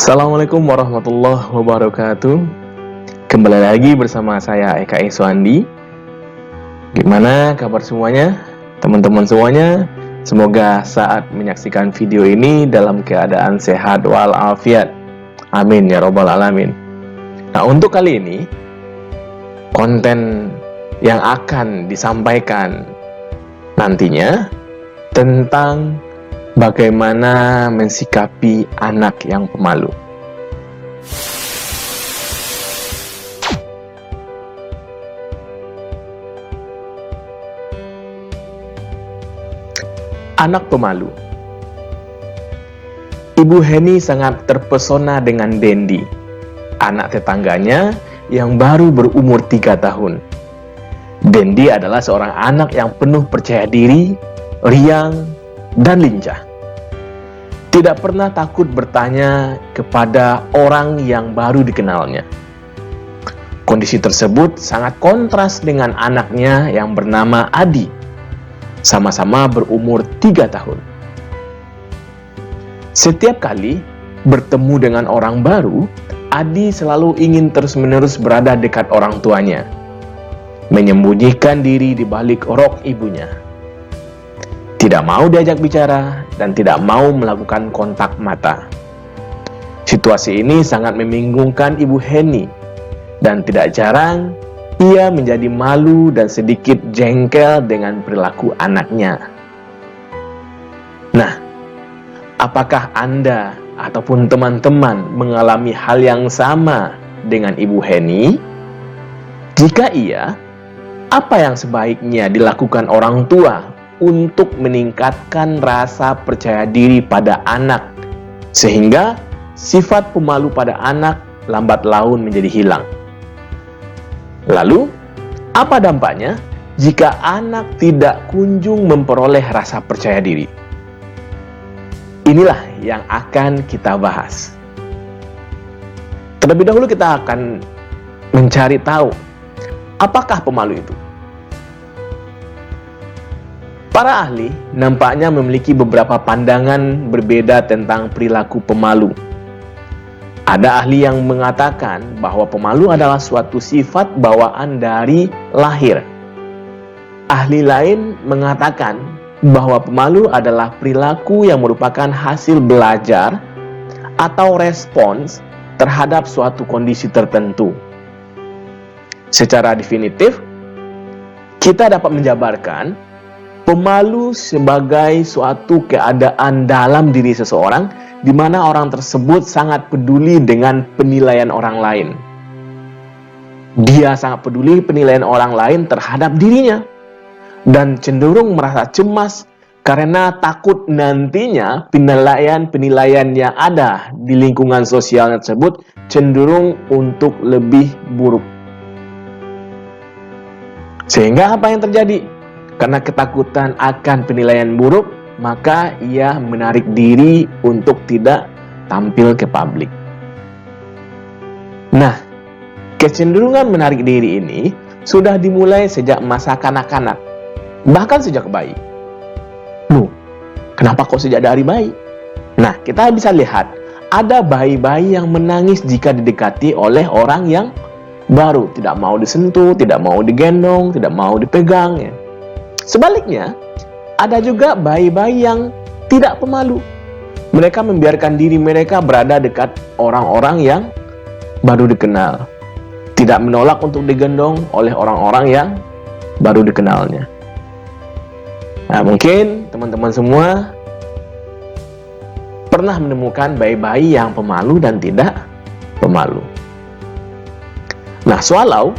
Assalamualaikum warahmatullahi wabarakatuh. Kembali lagi bersama saya Eka Iswandi. Gimana kabar semuanya? Teman-teman semuanya, semoga saat menyaksikan video ini dalam keadaan sehat walafiat. Amin ya robbal alamin. Nah, untuk kali ini konten yang akan disampaikan nantinya tentang bagaimana mensikapi anak yang pemalu. Anak pemalu. Ibu Heni sangat terpesona dengan Dendi, anak tetangganya yang baru berumur 3 tahun. Dendi adalah seorang anak yang penuh percaya diri, riang, dan lincah. Tidak pernah takut bertanya kepada orang yang baru dikenalnya. Kondisi tersebut sangat kontras dengan anaknya yang bernama Adi, sama-sama berumur 3 tahun. Setiap kali bertemu dengan orang baru, Adi selalu ingin terus-menerus berada dekat orang tuanya, menyembunyikan diri di balik rok ibunya. Tidak mau diajak bicara dan tidak mau melakukan kontak mata. Situasi ini sangat membingungkan Ibu Heni dan tidak jarang ia menjadi malu dan sedikit jengkel dengan perilaku anaknya. Nah, apakah Anda ataupun teman-teman mengalami hal yang sama dengan Ibu Heni? Jika iya, apa yang sebaiknya dilakukan orang tua untuk meningkatkan rasa percaya diri pada anak, sehingga sifat pemalu pada anak lambat laun menjadi hilang? Lalu, apa dampaknya jika anak tidak kunjung memperoleh rasa percaya diri? Inilah yang akan kita bahas. Terlebih dahulu kita akan mencari tahu, apakah pemalu itu? Para ahli nampaknya memiliki beberapa pandangan berbeda tentang perilaku pemalu. Ada ahli yang mengatakan bahwa pemalu adalah suatu sifat bawaan dari lahir. Ahli lain mengatakan bahwa pemalu adalah perilaku yang merupakan hasil belajar atau respons terhadap suatu kondisi tertentu. Secara definitif, kita dapat menjabarkan pemalu sebagai suatu keadaan dalam diri seseorang di mana orang tersebut sangat peduli dengan penilaian orang lain. Dia sangat peduli penilaian orang lain terhadap dirinya dan cenderung merasa cemas karena takut nantinya penilaian yang ada di lingkungan sosial tersebut cenderung untuk lebih buruk. Sehingga apa yang terjadi? Karena ketakutan akan penilaian buruk, maka ia menarik diri untuk tidak tampil ke publik. Nah, kecenderungan menarik diri ini sudah dimulai sejak masa kanak-kanak, bahkan sejak bayi. Loh, kenapa kok sejak dari bayi? Nah, kita bisa lihat, ada bayi-bayi yang menangis jika didekati oleh orang yang baru, tidak mau disentuh, tidak mau digendong, tidak mau dipegang, ya. Sebaliknya, ada juga bayi-bayi yang tidak pemalu. Mereka membiarkan diri mereka berada dekat orang-orang yang baru dikenal. Tidak menolak untuk digendong oleh orang-orang yang baru dikenalnya. Nah, mungkin teman-teman semua pernah menemukan bayi-bayi yang pemalu dan tidak pemalu. Nah, Swallow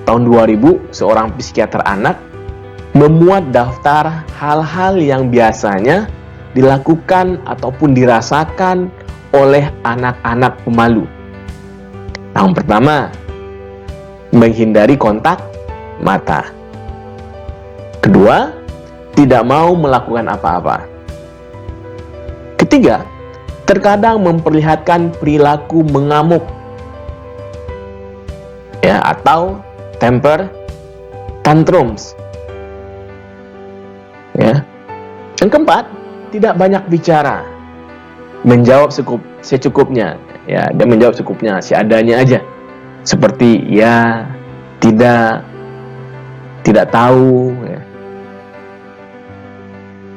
tahun 2000, seorang psikiater anak memuat daftar hal-hal yang biasanya dilakukan ataupun dirasakan oleh anak-anak pemalu. Yang pertama, menghindari kontak mata. Kedua, tidak mau melakukan apa-apa. Ketiga, terkadang memperlihatkan perilaku mengamuk, ya, atau temper tantrums. Ya. Yang keempat, tidak banyak bicara. menjawab secukupnya. Ya, dia menjawab secukupnya, seadanya aja. Seperti ya, tidak tahu. Ya.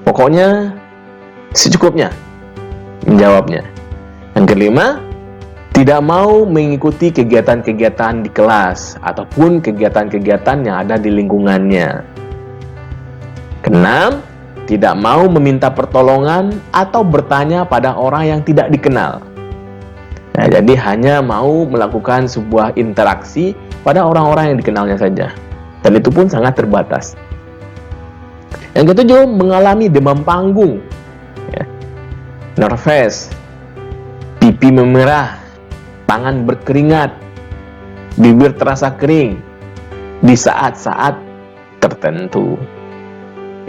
Pokoknya secukupnya menjawabnya. Yang kelima, tidak mau mengikuti kegiatan-kegiatan di kelas ataupun kegiatan-kegiatan yang ada di lingkungannya. Keenam, tidak mau meminta pertolongan atau bertanya pada orang yang tidak dikenal. Nah, jadi hanya mau melakukan sebuah interaksi pada orang-orang yang dikenalnya saja. Dan itu pun sangat terbatas. Yang ketujuh, mengalami demam panggung. Ya. Nervous, pipi memerah, tangan berkeringat, bibir terasa kering di saat-saat tertentu.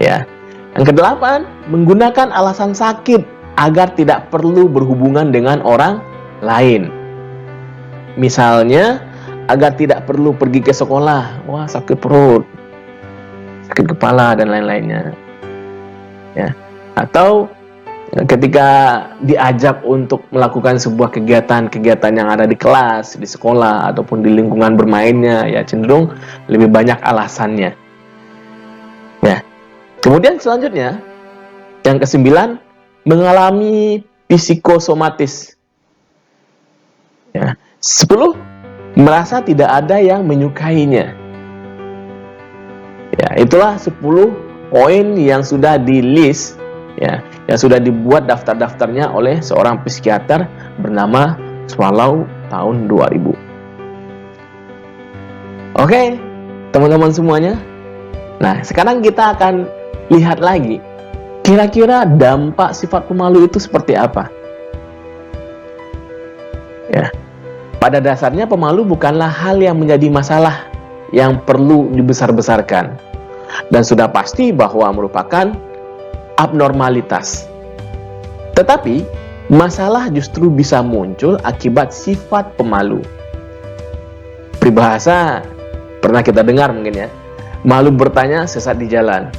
Ya. Yang kedelapan, menggunakan alasan sakit agar tidak perlu berhubungan dengan orang lain. Misalnya, agar tidak perlu pergi ke sekolah. Wah, sakit perut, sakit kepala, dan lain-lainnya. Ya. Atau ketika diajak untuk melakukan sebuah kegiatan-kegiatan yang ada di kelas, di sekolah, ataupun di lingkungan bermainnya, ya cenderung lebih banyak alasannya. Ya. Kemudian selanjutnya, yang kesembilan, mengalami psikosomatis. Ya. 10, merasa tidak ada yang menyukainya. Ya, itulah 10 poin yang sudah di-list, ya, yang sudah dibuat daftar-daftarnya oleh seorang psikiater bernama Swallow tahun 2000. Oke, teman-teman semuanya. Nah, sekarang kita akan lihat lagi, kira-kira dampak sifat pemalu itu seperti apa? Ya. Pada dasarnya pemalu bukanlah hal yang menjadi masalah yang perlu dibesar-besarkan. Dan sudah pasti bahwa merupakan abnormalitas. Tetapi, masalah justru bisa muncul akibat sifat pemalu. Peribahasa pernah kita dengar mungkin ya, malu bertanya sesat di jalan.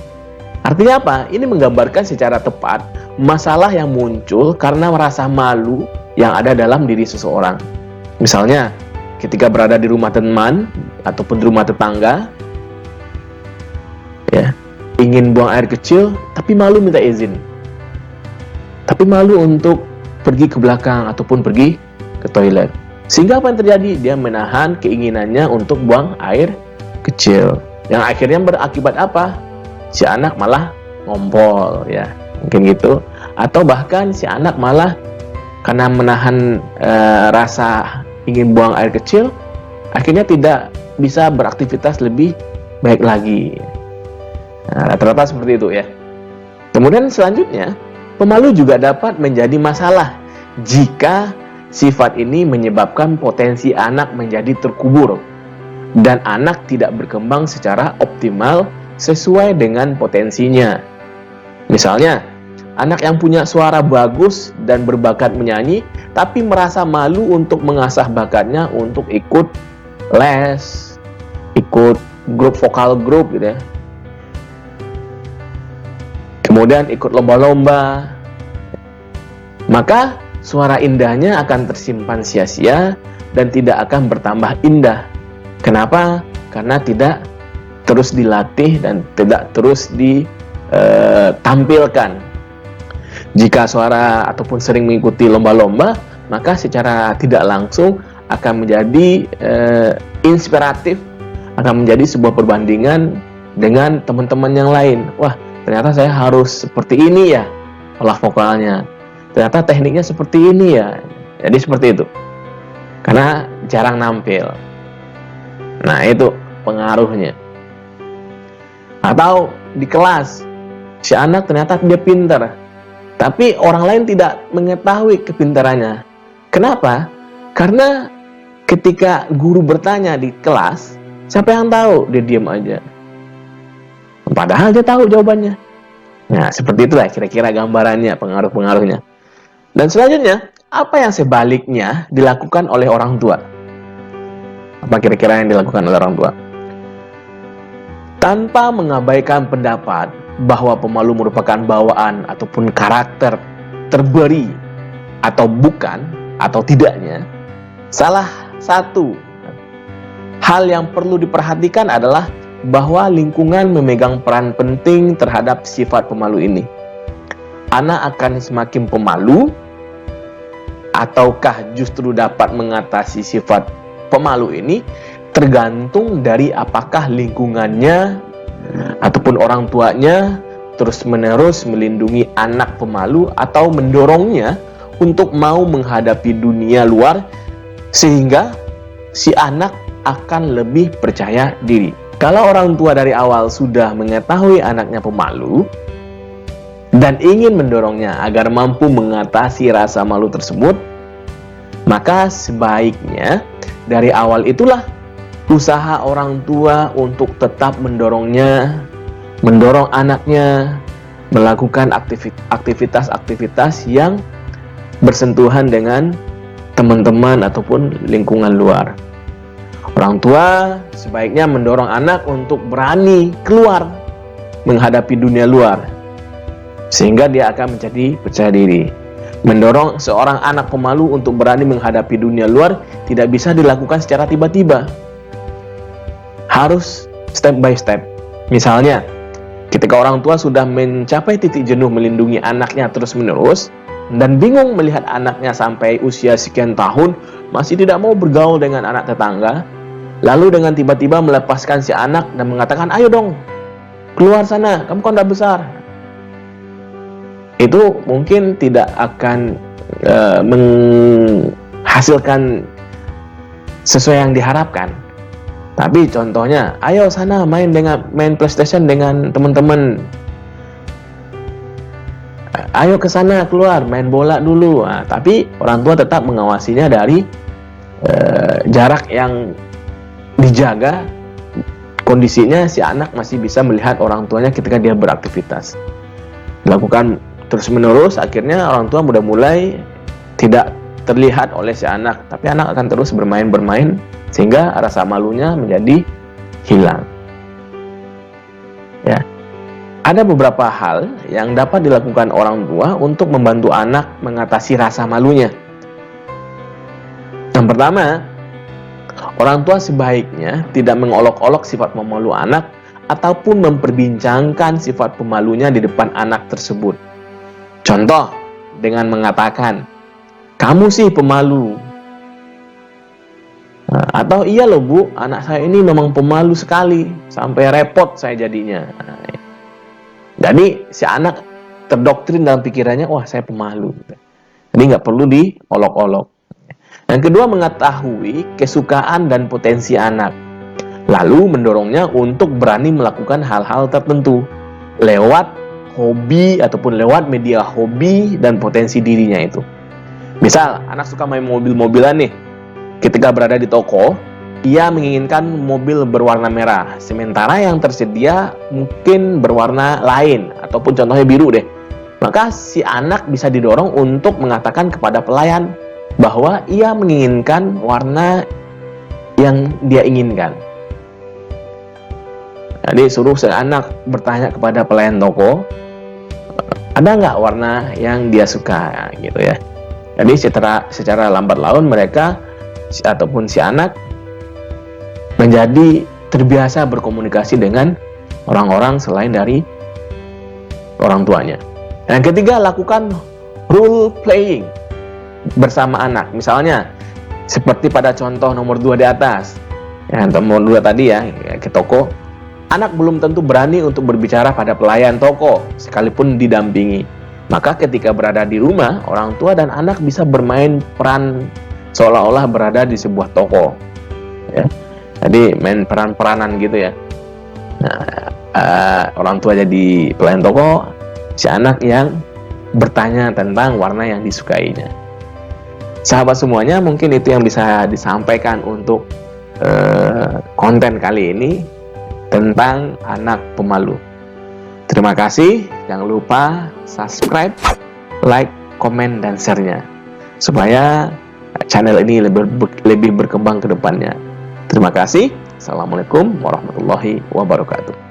Artinya apa? Ini menggambarkan secara tepat masalah yang muncul karena merasa malu yang ada dalam diri seseorang. Misalnya, ketika berada di rumah teman ataupun di rumah tetangga, ya, ingin buang air kecil, tapi malu minta izin. Tapi malu untuk pergi ke belakang ataupun pergi ke toilet. Sehingga apa yang terjadi? Dia menahan keinginannya untuk buang air kecil. Yang akhirnya berakibat apa? Si anak malah ngompol, ya, mungkin gitu. Atau bahkan si anak malah karena menahan rasa ingin buang air kecil, akhirnya tidak bisa beraktivitas lebih baik lagi. Nah, rata-rata seperti itu ya. Kemudian selanjutnya, pemalu juga dapat menjadi masalah jika sifat ini menyebabkan potensi anak menjadi terkubur dan anak tidak berkembang secara optimal sesuai dengan potensinya. Misalnya, anak yang punya suara bagus dan berbakat menyanyi, tapi merasa malu untuk mengasah bakatnya untuk ikut les, ikut vokal grup gitu ya. Kemudian ikut lomba-lomba. Maka suara indahnya akan tersimpan sia-sia dan tidak akan bertambah indah. Kenapa? Karena tidak terus dilatih dan tidak terus ditampilkan. Jika suara ataupun sering mengikuti lomba-lomba, maka secara tidak langsung akan menjadi inspiratif, akan menjadi sebuah perbandingan dengan teman-teman yang lain. Wah, ternyata saya harus seperti ini ya olah vokalnya. Ternyata tekniknya seperti ini ya. Jadi seperti itu. Karena jarang nampil. Nah, itu pengaruhnya. Atau di kelas, si anak ternyata dia pintar, tapi orang lain tidak mengetahui kepintarannya. Kenapa? Karena ketika guru bertanya di kelas, siapa yang tahu? Dia diam aja. Padahal dia tahu jawabannya. Nah, seperti itulah kira-kira gambarannya, pengaruh-pengaruhnya. Dan selanjutnya, apa yang sebaliknya dilakukan oleh orang tua? Apa kira-kira yang dilakukan oleh orang tua? Tanpa mengabaikan pendapat bahwa pemalu merupakan bawaan ataupun karakter terberi atau bukan atau tidaknya, salah satu hal yang perlu diperhatikan adalah bahwa lingkungan memegang peran penting terhadap sifat pemalu ini. Anak akan semakin pemalu ataukah justru dapat mengatasi sifat pemalu ini tergantung dari apakah lingkungannya ataupun orang tuanya terus-menerus melindungi anak pemalu atau mendorongnya untuk mau menghadapi dunia luar sehingga si anak akan lebih percaya diri. Kalau orang tua dari awal sudah mengetahui anaknya pemalu dan ingin mendorongnya agar mampu mengatasi rasa malu tersebut, maka sebaiknya dari awal itulah usaha orang tua untuk tetap mendorong anaknya melakukan aktivitas-aktivitas yang bersentuhan dengan teman-teman ataupun lingkungan luar. Orang tua sebaiknya mendorong anak untuk berani keluar menghadapi dunia luar, sehingga dia akan menjadi percaya diri. Mendorong seorang anak pemalu untuk berani menghadapi dunia luar tidak bisa dilakukan secara tiba-tiba. Harus step by step. Misalnya, ketika orang tua sudah mencapai titik jenuh melindungi anaknya terus-menerus dan bingung melihat anaknya sampai usia sekian tahun masih tidak mau bergaul dengan anak tetangga, lalu dengan tiba-tiba melepaskan si anak dan mengatakan, "Ayo dong, keluar sana, kamu kan udah besar." Itu mungkin tidak akan menghasilkan sesuai yang diharapkan. Tapi contohnya, ayo sana main PlayStation dengan teman-teman. Ayo ke sana keluar main bola dulu. Nah, tapi orang tua tetap mengawasinya dari jarak yang dijaga. Kondisinya si anak masih bisa melihat orang tuanya ketika dia beraktivitas. Dilakukan terus-menerus, akhirnya orang tua sudah mulai tidak terlihat oleh si anak, tapi anak akan terus bermain sehingga rasa malunya menjadi hilang. Ya. Ada beberapa hal yang dapat dilakukan orang tua untuk membantu anak mengatasi rasa malunya. Yang pertama, orang tua sebaiknya tidak mengolok-olok sifat pemalu anak ataupun memperbincangkan sifat pemalunya di depan anak tersebut. Contoh, dengan mengatakan, "Kamu sih pemalu." Atau, "Iya loh Bu, anak saya ini memang pemalu sekali, sampai repot saya jadinya." Jadi si anak terdoktrin dalam pikirannya, wah saya pemalu. Jadi nggak perlu diolok-olok. Yang kedua, mengetahui kesukaan dan potensi anak, lalu mendorongnya untuk berani melakukan hal-hal tertentu lewat hobi ataupun lewat media hobi dan potensi dirinya itu. Misal, anak suka main mobil-mobilan nih. Ketika berada di toko, ia menginginkan mobil berwarna merah, sementara yang tersedia mungkin berwarna lain, ataupun contohnya biru deh. Maka si anak bisa didorong untuk mengatakan kepada pelayan bahwa ia menginginkan warna yang dia inginkan. Jadi suruh si anak bertanya kepada pelayan toko, ada nggak warna yang dia suka, gitu ya. Jadi secara lambat laun mereka ataupun si anak menjadi terbiasa berkomunikasi dengan orang-orang selain dari orang tuanya. Yang ketiga, lakukan role playing bersama anak. Misalnya seperti pada contoh nomor 2 di atas. Ya, nomor 2 tadi ya, ke toko. Anak belum tentu berani untuk berbicara pada pelayan toko sekalipun didampingi. Maka ketika berada di rumah, orang tua dan anak bisa bermain peran seolah-olah berada di sebuah toko. Ya. Jadi main peran-peranan gitu ya. Nah, orang tua jadi pelayan toko, si anak yang bertanya tentang warna yang disukainya. Sahabat semuanya, mungkin itu yang bisa disampaikan untuk konten kali ini tentang anak pemalu. Terima kasih, jangan lupa subscribe, like, komen, dan share-nya supaya channel ini lebih berkembang ke depannya. Terima kasih. Assalamualaikum warahmatullahi wabarakatuh.